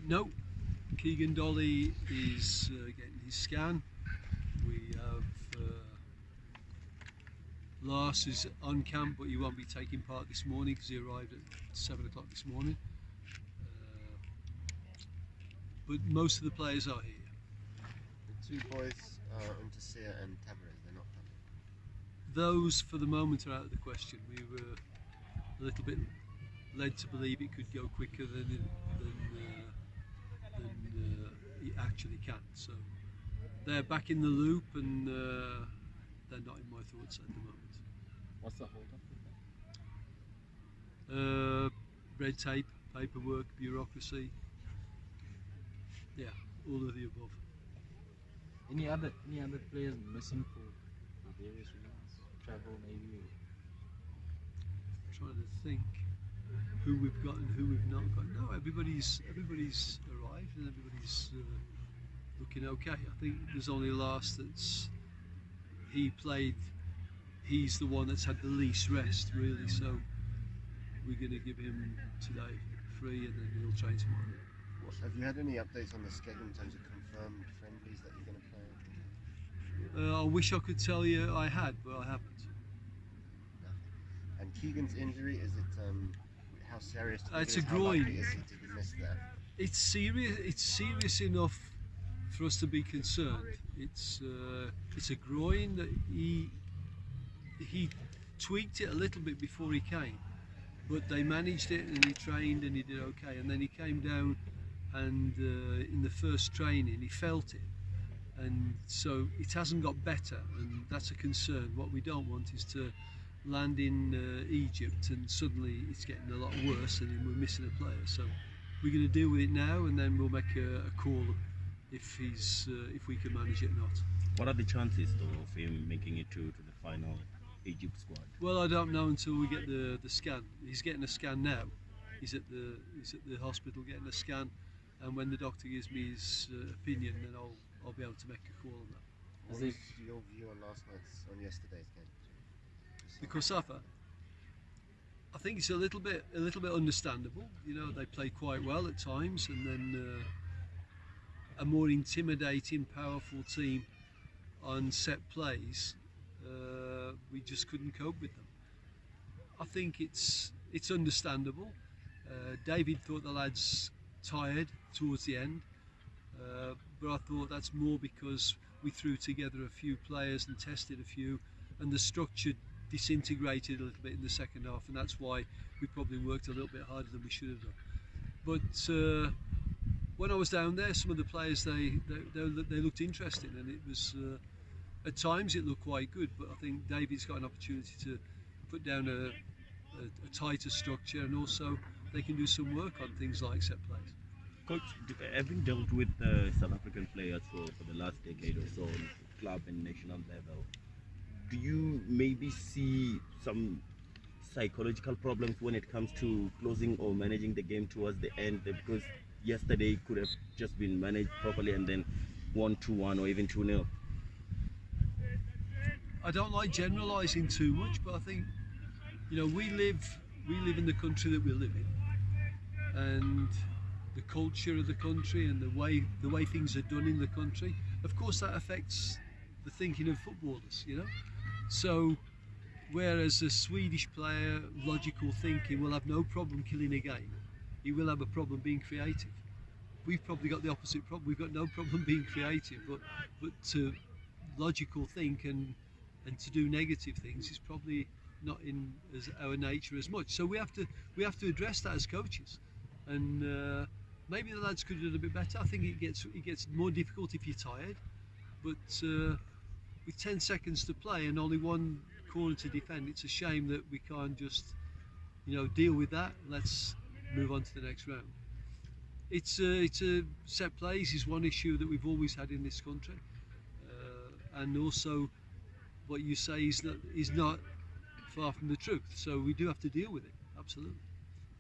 No, Keegan Dolly is getting his scan. We have Lars is on camp, but he won't be taking part this morning because he arrived at 7 o'clock this morning. But most of the players are here. The two boys, Intercia and Tavares, they're not coming. Those, for the moment, are out of the question. We were a little bit led to believe it could go quicker than it actually can. So they're back in the loop, and they're not in my thoughts at the moment. What's the hold up with that? Red tape, paperwork, bureaucracy. Yeah, all of the above. Any other players missing for various reasons? Travel maybe? I'm trying to think who we've got and who we've not got. No, everybody's arrived and everybody's looking okay. I think there's only Lars he's the one that's had the least rest really, so we're going to give him today free and then he'll train tomorrow. Have you had any updates on the schedule in terms of confirmed friendlies that you're going to play? I wish I could tell you I had, but I haven't. Nothing. And Keegan's injury, is it how serious? It's a groin. Is it to be missed there? It's serious. It's serious enough for us to be concerned. It's a groin that he tweaked it a little bit before he came, but they managed it and he trained and he did okay. And then he came down and in the first training he felt it, and so it hasn't got better, and that's a concern. What we don't want is to land in Egypt and suddenly it's getting a lot worse and then we're missing a player. So we're going to deal with it now and then we'll make a call if we can manage it or not. What are the chances though of him making it to the final Egypt squad? Well, I don't know until we get the scan. He's getting a scan now. He's at the hospital getting a scan, and when the doctor gives me his opinion, then I'll be able to make a call on that. What was your view on yesterday's game? The Kosafa, I think it's a little bit understandable. You know, they play quite well at times, and then a more intimidating, powerful team on set plays, we just couldn't cope with them. I think it's understandable. David thought the lads tired towards the end, but I thought that's more because we threw together a few players and tested a few, and the structure disintegrated a little bit in the second half, and that's why we probably worked a little bit harder than we should have done. But when I was down there, some of the players they looked interesting, and it was at times it looked quite good. But I think David's got an opportunity to put down a tighter structure, and also they can do some work on things like set plays. Coach, having dealt with South African players for the last decade or so on club and national level, do you maybe see some psychological problems when it comes to closing or managing the game towards the end? Because yesterday could have just been managed properly and then 1-2-1 or even 2-0. I don't like generalising too much, but I think, you know, we live in the country that we live in, and the culture of the country and the way things are done in the country. Of course, that affects the thinking of footballers, you know. So, whereas a Swedish player, logical thinking, will have no problem killing a game, he will have a problem being creative. We've probably got the opposite problem. We've got no problem being creative, but to logical think and to do negative things is probably not in our nature as much. So we have to address that as coaches, and maybe the lads could have done a bit better. I think it gets more difficult if you're tired, but with 10 seconds to play and only one corner to defend, it's a shame that we can't just, you know, deal with that. Let's move on to the next round. It's a set plays is one issue that we've always had in this country, and also what you say is not far from the truth. So we do have to deal with it. Absolutely.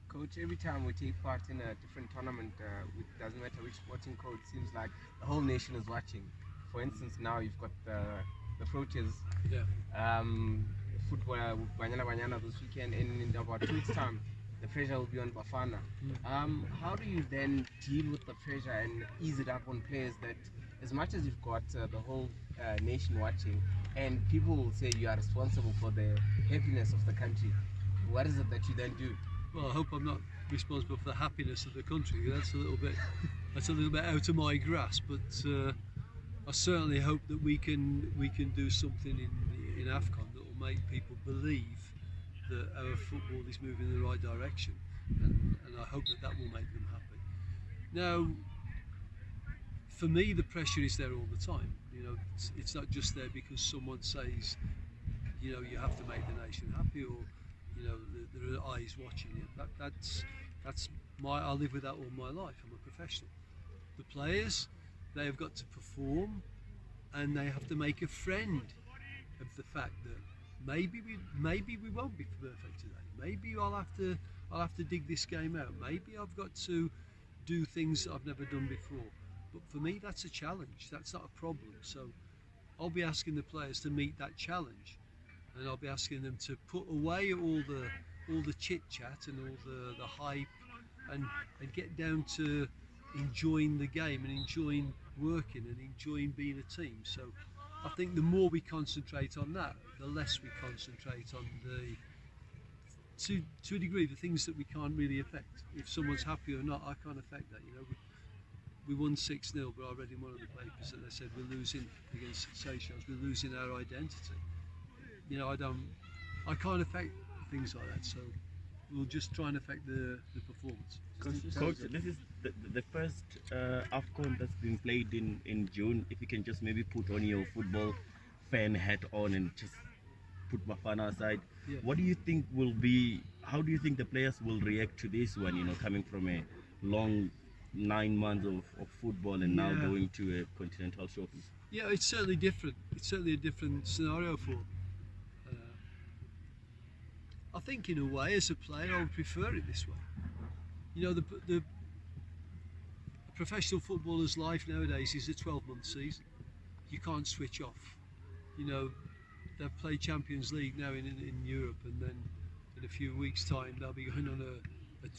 Coach, every time we take part in a different tournament, it doesn't matter which sporting code, it seems like the whole nation is watching. For instance, now you've got the Proteas, football Banyana this weekend, in about 2 weeks' time the pressure will be on Bafana. How do you then deal with the pressure and ease it up on players that, as much as you've got the whole nation watching, and people will say you are responsible for the happiness of the country, what is it that you then do? Well, I hope I'm not responsible for the happiness of the country. That's a little bit out of my grasp. But I certainly hope that we can do something in Afcon that will make people believe that our football is moving in the right direction, and I hope that will make them happy. Now, for me, the pressure is there all the time. You know, it's not just there because someone says, you know, you have to make the nation happy, or you know, there are eyes watching it. That's I live with that all my life. I'm a professional. The players, they have got to perform, and they have to make a friend of the fact that maybe we won't be perfect today. Maybe I'll have to dig this game out. Maybe I've got to do things that I've never done before. But for me, that's a challenge. That's not a problem. So I'll be asking the players to meet that challenge, and I'll be asking them to put away all the chit chat and all the hype, and get down to enjoying the game and enjoying working and enjoying being a team. So I think the more we concentrate on that, the less we concentrate on to a degree, the things that we can't really affect. If someone's happy or not, I can't affect that. You know, we won 6-0, but I read in one of the papers that they said we're losing against Seychelles, we're losing our identity. You know, I can't affect things like that. So we'll just try and affect the performance. Coach, this is the first Afcon that's been played in June. If you can just maybe put on your football fan hat on and just put Bafana aside, Yeah. what do you think how do you think the players will react to this one, you know, coming from a long 9 months of football and now Yeah. going to a continental showpiece? Yeah, it's certainly different. It's certainly a different scenario for them. I think in a way, as a player, I would prefer it this way. You know, the professional footballer's life nowadays is a 12-month season. You can't switch off. You know, they've played Champions League now in Europe, and then in a few weeks' time they'll be going on a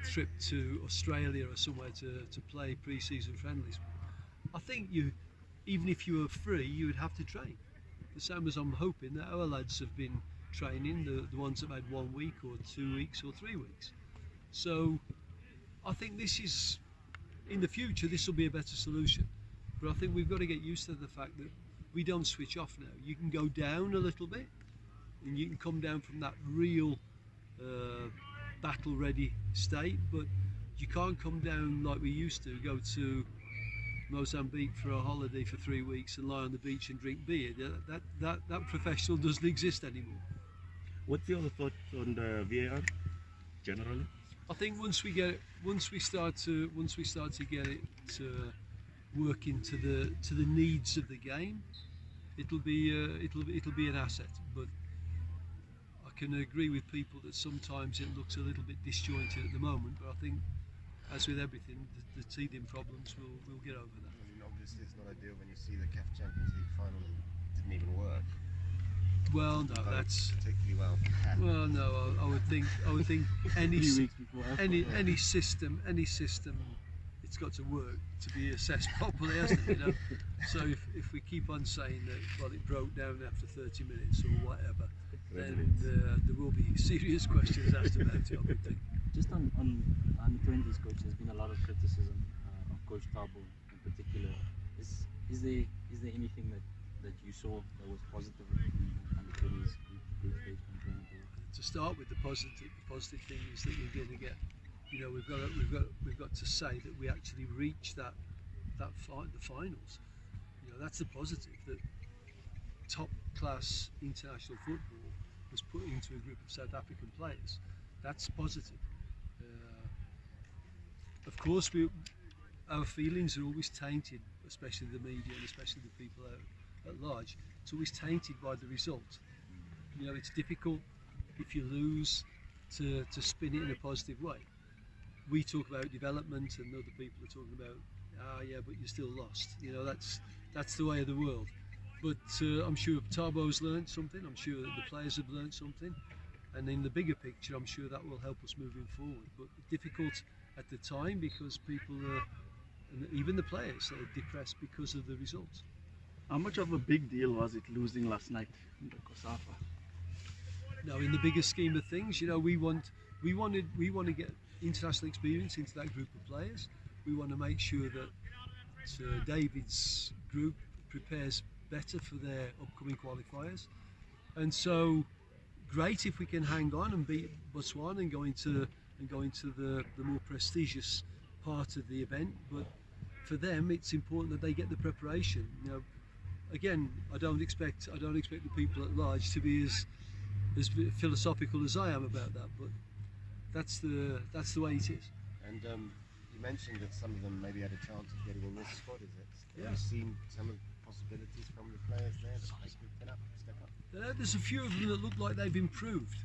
trip to Australia or somewhere to play pre-season friendlies. I think even if you were free, you would have to train. The same as I'm hoping that our lads have been training, the ones that have had 1 week or 2 weeks or 3 weeks. So I think this is, in the future, this will be a better solution. But I think we've got to get used to the fact that we don't switch off now. You can go down a little bit, and you can come down from that real battle-ready state, but you can't come down like we used to, go to Mozambique for a holiday for 3 weeks and lie on the beach and drink beer. That professional doesn't exist anymore. What's your thoughts on the VAR generally? I think once we start to get it to work into the needs of the game, it'll be an asset. But I can agree with people that sometimes it looks a little bit disjointed at the moment. But I think, as with everything, the teething problems we'll get over that. I mean, obviously it's not ideal when you see the CAF Champions League final and it didn't even work. Well, no, that's particularly well. well, no. I would think any 3 weeks before Afcon. any system, it's got to work to be assessed properly, hasn't it? You know. So if we keep on saying that, well, it broke down after 30 minutes or whatever, then there will be serious questions asked about it, I would think. Just on the 20s, coach, there's been a lot of criticism of Coach Thabo in particular. Is there anything that you saw that was positive in the 20s group stage campaign? To start with, the positive thing is that we're going to get, you know, we've got to say that we actually reached the finals. You know, that's the positive, that top class international football was put into a group of South African players. That's positive. Of course, our feelings are always tainted, especially the media and especially the people out at large. It's always tainted by the result. You know, it's difficult if you lose to spin it in a positive way. We talk about development, and other people are talking about, yeah, but you still lost. You know, that's the way of the world. But I'm sure Tabo's learned something. I'm sure the players have learned something. and in the bigger picture, I'm sure that will help us moving forward. But difficult at the time because people are, and even the players, are depressed because of the results. How much of a big deal was it losing last night in the COSAFA? Now, in the bigger scheme of things, we want to get international experience into that group of players. We want to make sure that David's group prepares better for their upcoming qualifiers, and so great if we can hang on and beat Botswana and go into the more prestigious part of the event. But for them, it's important that they get the preparation. Again, I don't expect the people at large to be as philosophical as I am about that, but that's the way it is. And you mentioned that some of them maybe had a chance of getting in this squad. Is it? Yeah. Have you seen some of the possibilities from the players there that they could step up? There's a few of them that look like they've improved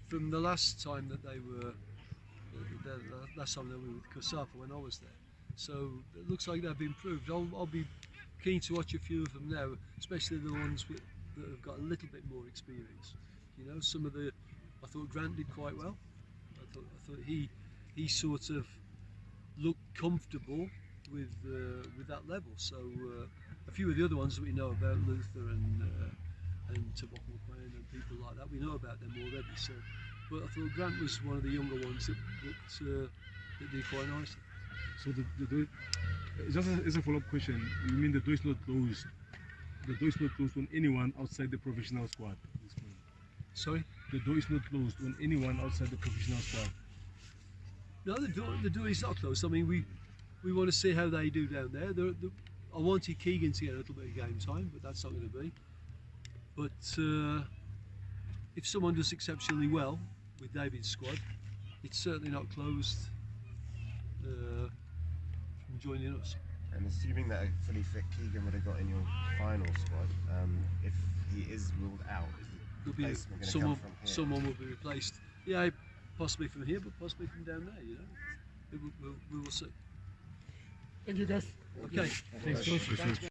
from the last time that they were with COSAFA when I was there. So it looks like they've improved. I'll be keen to watch a few of them now, especially the ones that have got a little bit more experience. I thought Grant did quite well. I thought he sort of looked comfortable with that level. So a few of the other ones that we know about, Luther and Tobacco McLean and people like that, we know about them already. So, but I thought Grant was one of the younger ones that did quite nicely. So just as a follow-up question, you mean the door is not closed? The door is not closed on anyone outside the professional squad at this point? Sorry? The door is not closed on anyone outside the professional squad? No, the door is not closed. I mean, we want to see how they do down there. I wanted Keegan to get a little bit of game time, but that's not going to be. But if someone does exceptionally well with David's squad, it's certainly not closed from joining us. And assuming that a fully fit Keegan would have got in your final squad, if he is ruled out, is the replacement going to come from here? Someone will be replaced. Yeah, possibly from here, but possibly from down there. We will see. Thank you, guys. Okay. Thanks.